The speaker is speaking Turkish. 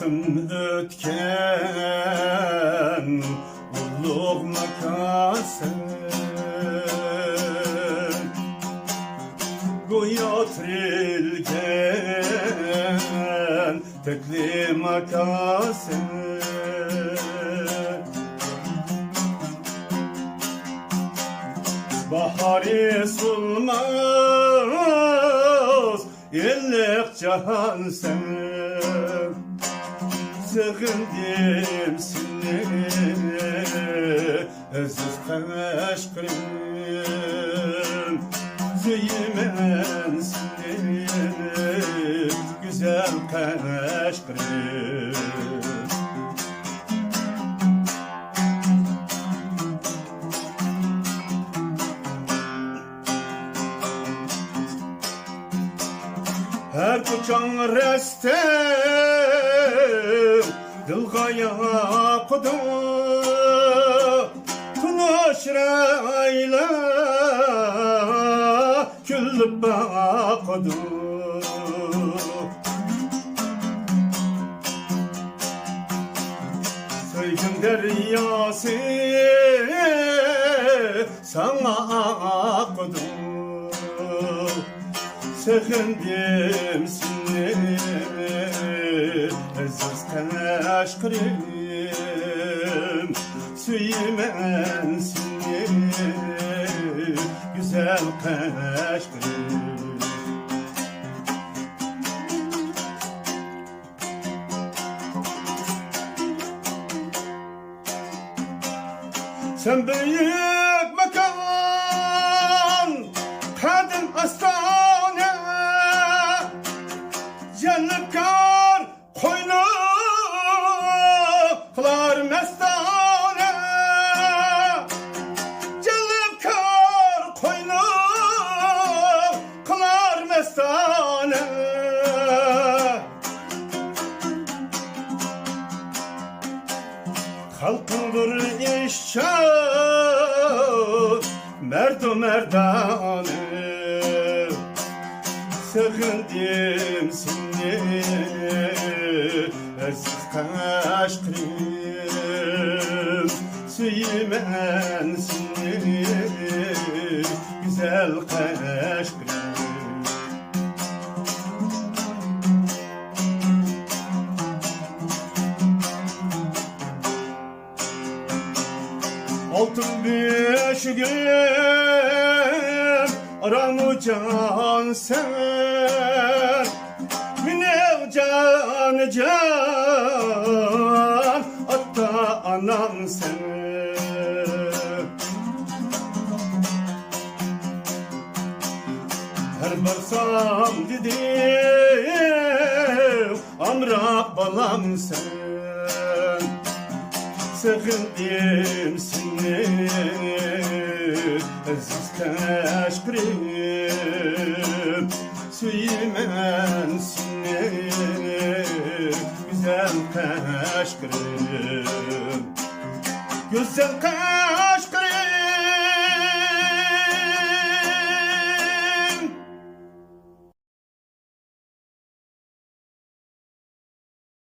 Baktım ötken ulluğ makasın, goya trilgen tekli makasın. Bahari sulmaz illik cahan sen, sığındım seni aziz kaşkırım, zeymen seni güzel kaşkırım. Her kucağın restem dilgaya kudu, tunaş rayla küllü bakudu. Söygün deryası sana akudu, sığındım seni aziz kaşkırım, suymen seni güzel kaşkırım. Sen büyük makan kadın astane, yanıp kar koynu kılar mestane, yanıp kar koynu kılar mestane. Halkındır işçi merdu merdane, sığındım seni aziz kaşkırım, suymen seni güzel kaşkırım. Altın beşiğim aramı can sen, minev can can atta anam sen. Her barsam dedim amra balam sen, sığındım seni aziz kaşkırım, suymen seni güzel kaşkırım, güzel kaşkırım.